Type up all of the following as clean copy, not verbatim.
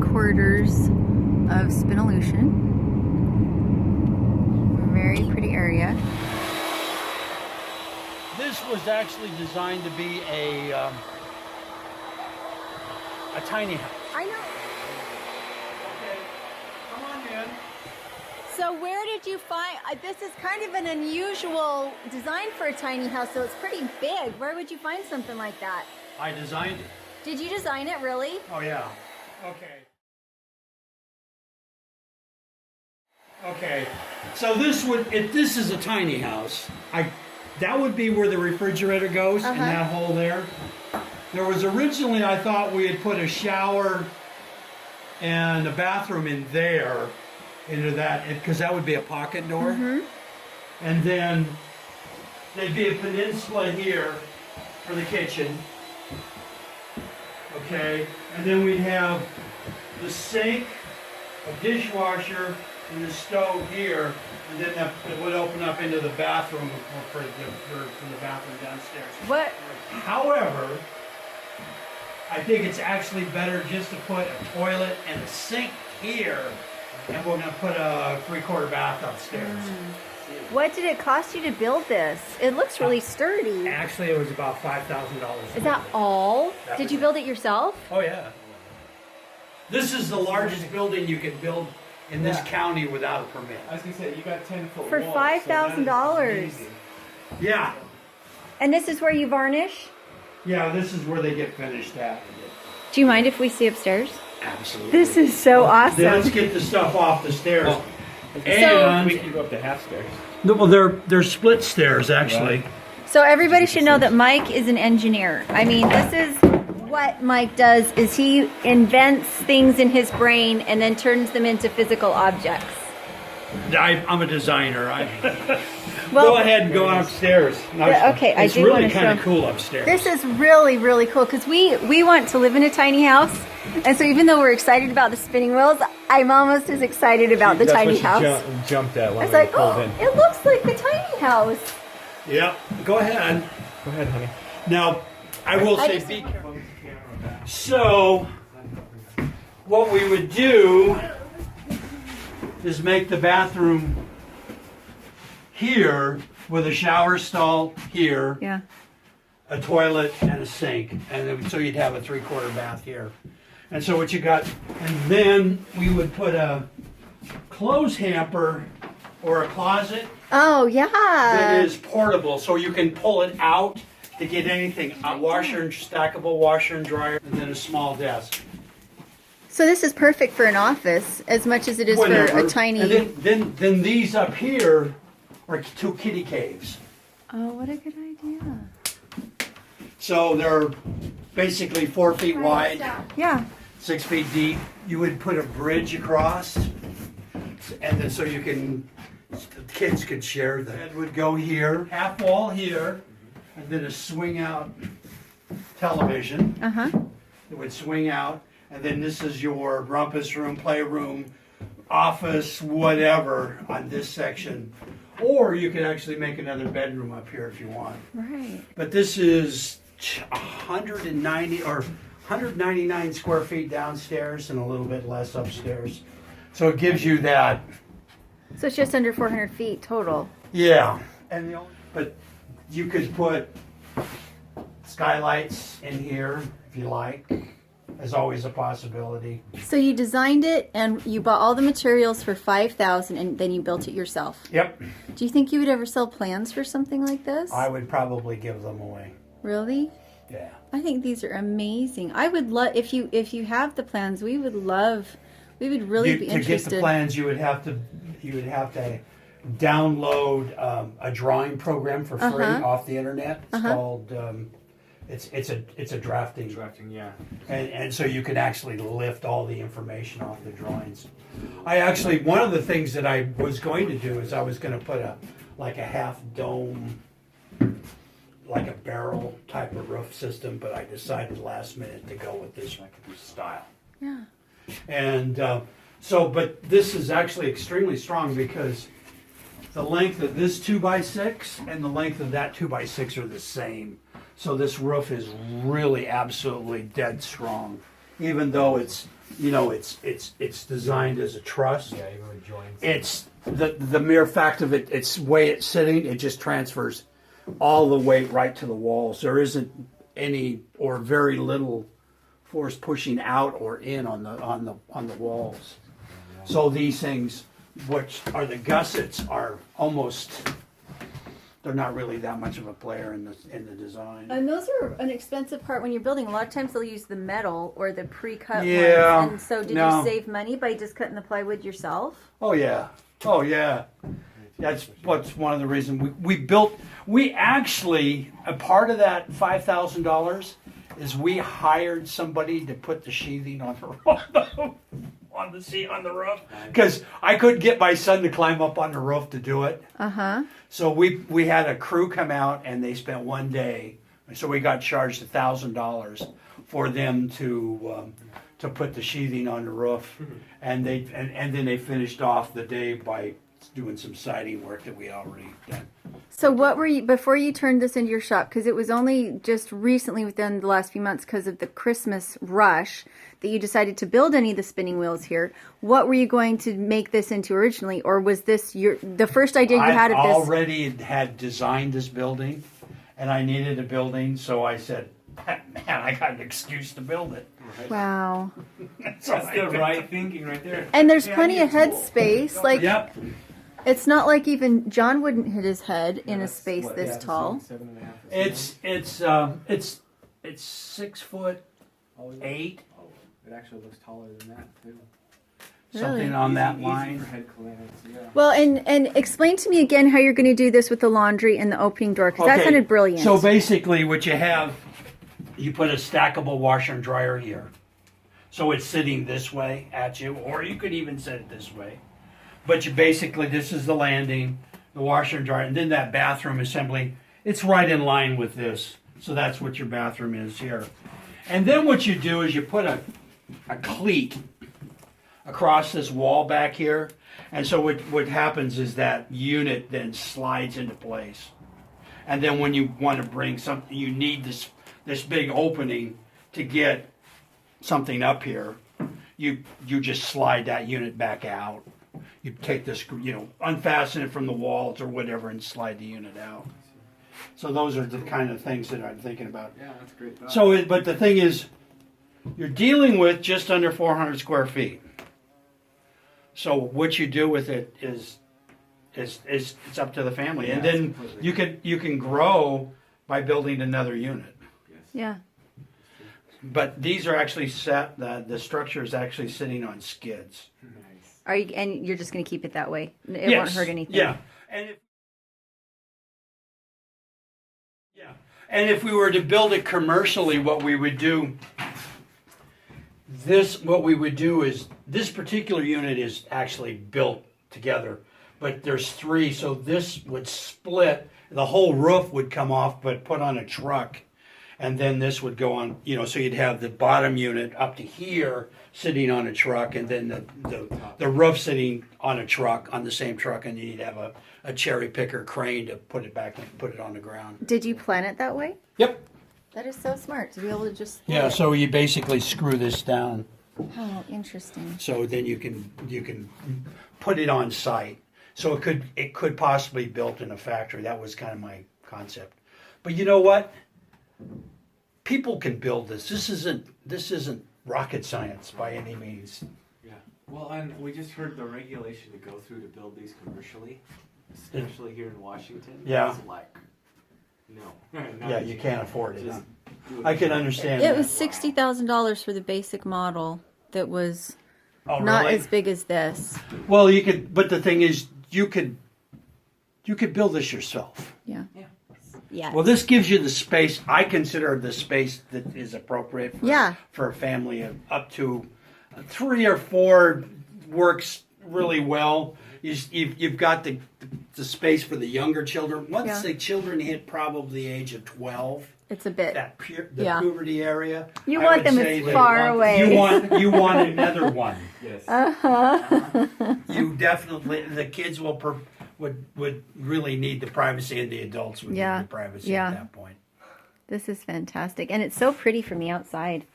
headquarters of Spinolution. Very pretty area. This was actually designed to be a tiny house. I know. Okay, come on in. So where did you find, this is kind of an unusual design for a tiny house, so it's pretty big. Where would you find something like that? I designed it. Did you design it, really? Oh yeah. Okay. Okay. So this is a tiny house. That would be where the refrigerator goes in that hole there. There was originally, I thought we had put a shower and a bathroom in there into that, because that would be a pocket door. And then there'd be a peninsula here for the kitchen. Okay, and then we'd have the sink, a dishwasher, and the stove here, and then it would open up into the bathroom for the bathroom downstairs. What? However, I think it's actually better just to put a toilet and a sink here, and we're gonna put a 3/4 bath upstairs. What did it cost you to build this? It looks really sturdy. Actually, it was about $5,000. Is that all? That Did was you it. build it yourself? Oh yeah. This is the largest building you can build in this county without a permit. I was gonna say you got 10-foot For walls, $5,000. so that is amazing. Yeah. And this is where you varnish? Yeah, this is where they get finished at. Do you mind if we see upstairs? Absolutely. This is so awesome. Then let's get the stuff off the stairs. Oh. And We can go up to half stairs. well, they're split stairs actually. So everybody should know that Mike is an engineer. I mean, this is what Mike does, is he invents things in his brain and then turns them into physical objects. I'm a designer. Well, Go ahead and go upstairs. Yeah, okay, I It's do really wanna kind of show- cool upstairs. this is really, really cool because we want to live in a tiny house. And so even though we're excited about the spinning wheels, I'm almost as excited about the That's tiny what she house. jumped at I when was we like, pulled oh, in. it looks like a tiny house. Yep. Go ahead. Go ahead, honey. Now, I will I say, just- be careful. So, what we would do is make the bathroom here with a shower stall here, Yeah. a toilet and a sink, and then, so you'd have a 3/4 bath here. And so what you got, and then we would put a clothes hamper or a closet Oh, yeah. that is portable, so you can pull it out to get anything, a washer and stackable washer and dryer, and then a small desk. So this is perfect for an office as much as it is for Whatever. a tiny. And then these up here are 2 kitty caves. Oh, what a good idea. So they're basically 4 feet wide, Yeah. 6 feet deep. You would put a bridge across, and then so you can, the kids could share. The bed would go here, half wall here, and then a swing out television. Uh-huh. It would swing out, and then this is your rumpus room, playroom, office, whatever on this section. Or you could actually make another bedroom up here if you want. Right. But this is 190 or 199 square feet downstairs and a little bit less upstairs. So it gives you that, So it's just under 400 feet total. yeah. And but you could put skylights in here if you like. There's always a possibility. So you designed it and you bought all the materials for $5,000 and then you built it yourself. Yep. Do you think you would ever sell plans for something like this? I would probably give them away. Really? Yeah. I think these are amazing. I would love if you have the plans. We would really be To get interested. the plans, you would have to download a drawing program for free off the internet. It's called it's a drafting, Yeah. and so you can actually lift all the information off the drawings. One of the things that I was going to do is I was going to put a half dome, like a barrel type of roof system, but I decided last minute to go with this style. Yeah. And but this is actually extremely strong because the length of this 2x6 and the length of that 2x6 are the same. So this roof is really absolutely dead strong. even though it's, you know, it's designed as a truss. Yeah, even with joints. It's the mere fact of it, it's way it's sitting, it just transfers all the weight right to the walls. There isn't any or very little force pushing out or in on the walls. So these things, which are the gussets, are almost, they're not really that much of a player in the design. And those are an expensive part when you're building. A lot of times they'll use the metal or the pre-cut Yeah, ones. And so did no. you save money by just cutting the plywood yourself? Oh yeah, oh yeah. That's what's one of the reasons we actually, a part of that $5,000 is we hired somebody to put the sheathing on the on the roof, because I couldn't get my son to climb up on the roof to do it. Uh-huh. So we had a crew come out and they spent one day, so we got charged $1,000 for them to put the sheathing on the roof, and then they finished off the day by doing some siding work that we already done. So what were you, before you turned this into your shop, because it was only just recently within the last few months because of the Christmas rush that you decided to build any of the spinning wheels here, what were you going to make this into originally? Or was this the first idea you had of I this? already had designed this building, and I needed a building, so I said, man, I got an excuse to build it. Wow. So That's I the built right it. thinking right there. And there's Yeah, plenty I of need a head tool. space. Like, Yep. it's not like even John wouldn't hit his head in a That's space what, this yeah, tall. 7.5. It's 6'8". Oh, it actually looks taller than that too. Something Really? on that Easy line. for head clearance, yeah. Well, and explain to me again how you're going to do this with the laundry and the opening door, because that sounded brilliant. So basically what you have, you put a stackable washer and dryer here. So it's sitting this way at you, or you could even set it this way. But you basically, this is the landing, the washer and dryer, and then that bathroom assembly, it's right in line with this. So that's what your bathroom is here. And then what you do is you put a cleat across this wall back here. And so what happens is that unit then slides into place. And then when you want to bring something, you need this big opening to get something up here. You just slide that unit back out. You take this, unfasten it from the walls or whatever and slide the unit out. So those are the kind of things that I'm thinking about. Yeah, that's great. So, but the thing is, you're dealing with just under 400 square feet. So what you do with it is it's up to the family, Yeah, and it's then completely- you can grow by building another unit. Yeah. But these are actually set. The structure is actually sitting on skids. Nice. Are you, and you're just going to keep it that way? It won't hurt anything. Yeah, and if we were to build it commercially, what we would do. What we would do is this particular unit is actually built together, but there's three, so this would split. The whole roof would come off, but put on a truck, and then this would go on. So you'd have the bottom unit up to here sitting on a truck, and then the roof sitting on a truck, on the same truck, and you'd have a cherry picker crane to put it back and put it on the ground. Did you plan it that way? Yep. That is so smart to be able to just. split Yeah. it. So you basically screw this down. Oh, interesting. So then you can put it on site. So it could possibly be built in a factory. That was kind of my concept. But you know what? People can build this. This isn't rocket science by any means. Yeah. Well, and we just heard the regulation to go through to build these commercially, especially here in Washington. Yeah. It's like, no. Yeah, you can't afford it. Just Huh? do it I can yourself. understand. It that. was $60,000 for the basic model that was Oh, not really? as big as this. Well, you could. But the thing is, you could build this yourself. Yeah. Yeah. Yeah. Well, this gives you the space. I consider the space that is appropriate for a family of up to 3 or 4 works really well. You've got the space for the younger children. Once the children hit probably the age of 12, It's a bit. the Yeah. puberty area. You I want would them say as that far away. You want another one. Yes. You definitely, the kids would really need the privacy, and the adults would Yeah. need the privacy Yeah. at that point. This is fantastic. And it's so pretty from the outside.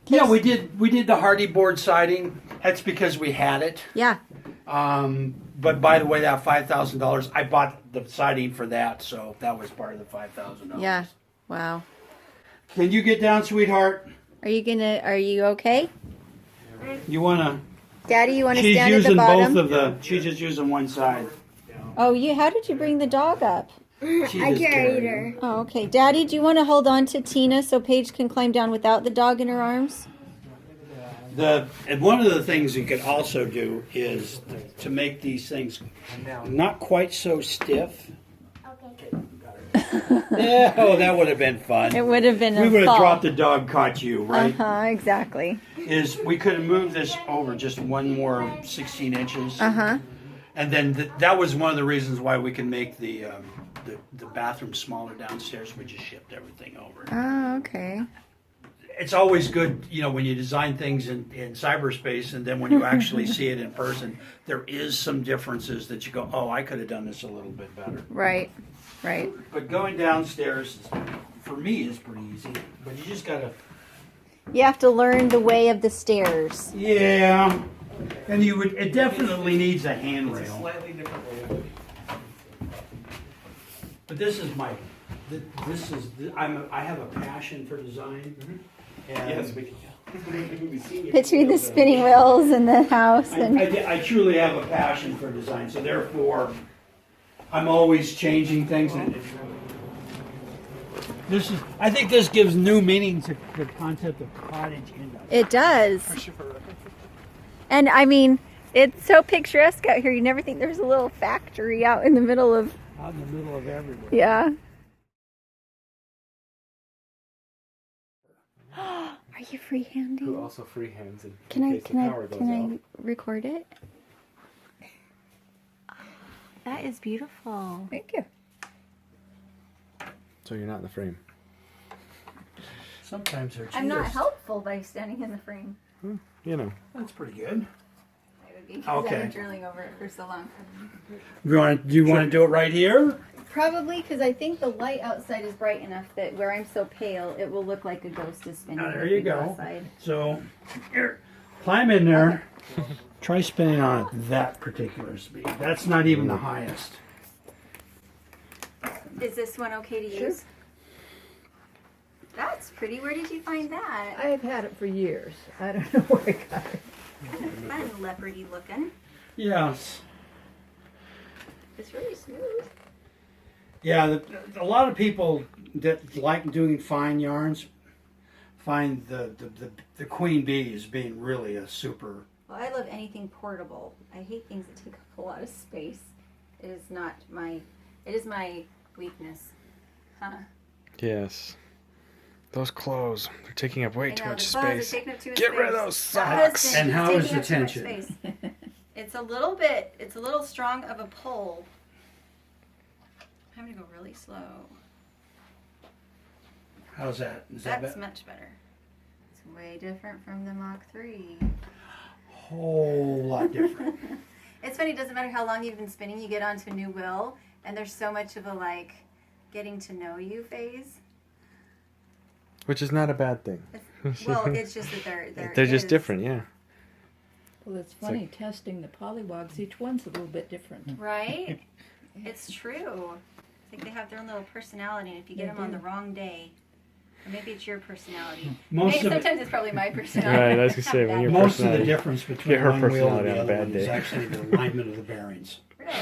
Yeah, we did the hardy board siding. That's because we had it. Yeah. But by the way, that $5,000, I bought the siding for that, so that was part of the $5,000. Yeah. Wow. Can you get down, sweetheart? Are you okay? You wanna? Daddy, you want to She's stand at the using bottom? both of the. She's just using one side. Oh, how did you bring the dog up? She just carried her. Oh, okay. Daddy, do you want to hold on to Tina so Paige can climb down without the dog in her arms? And one of the things you could also do is to make these things not quite so stiff. Yeah, oh, that would have been fun. It would have been We a would have fall. dropped the dog, caught you, right? Exactly. Is we could have moved this over just one more 16 inches. And then that was one of the reasons why we can make the bathroom smaller downstairs. We just shipped everything over. Oh, okay. It's always good, when you design things in cyberspace and then when you actually see it in person, there is some differences that you go, oh, I could have done this a little bit better. Right. But going downstairs, for me, is pretty easy. But you just gotta. You have to learn the way of the stairs. Yeah. And it definitely needs a handrail. Slightly different way. But this is I have a passion for design. And Yes, we can tell. We've seen you. Between the spinning wheels and the house and I truly have a passion for design, so therefore, I'm always changing things. And I think this gives new meaning to the concept of cottage industry. it does. And I mean, it's so picturesque out here. You never think there's a little factory out in the middle of. Out in the middle of everywhere. Yeah. Are you Who freehanding? also freehands in Can case the power goes off. I record it? That is beautiful. Thank you. So you're not in the frame. Sometimes they're cheaters. I'm not helpful by standing in the frame. You know. That's pretty good. I would be because I've Okay. been drilling over it for so long. Do you want to do it right here? Probably because I think the light outside is bright enough that where I'm so pale, it will look like a ghost is spinning. Oh, there if you we go. outside. So, here, climb in there. Try spinning on at that particular speed. That's not even the highest. Is this one okay to use? That's pretty. Where did you find that? I have had it for years. I don't know where I got it. Fun, leopardy looking. Yes. It's really smooth. Yeah, a lot of people that like doing fine yarns find the queen bee as being really a super. Well, I love anything portable. I hate things that take up a lot of space. It is not my. It is my weakness. Huh. Yes. Those clothes, they're taking up way I too know, much the clothes are space. taking up too much Get rid of space. those The socks. husband And is how is taking the up too much tension? space. It's a little strong of a pull. I'm gonna go really slow. How's that? Is that That's better? much better. It's way different from the Mach 3. Whole lot different. It's funny, it doesn't matter how long you've been spinning, you get onto a new wheel, and there's so much of a getting to know you phase. Which is not a bad thing. Well, it's just that They're just is. different, yeah. Well, it's funny testing the pollywogs. Each one's a little bit different. Right? It's true. It's like they have their own little personality, and if you get They them on do. the wrong day, or maybe it's your personality. Most Maybe of it- sometimes it's probably my personality. Right, I was gonna say, when Bad you're day. Most of the personality. difference between Get her one wheel and personality the on a other bad one is day. actually the alignment of the bearings. Really?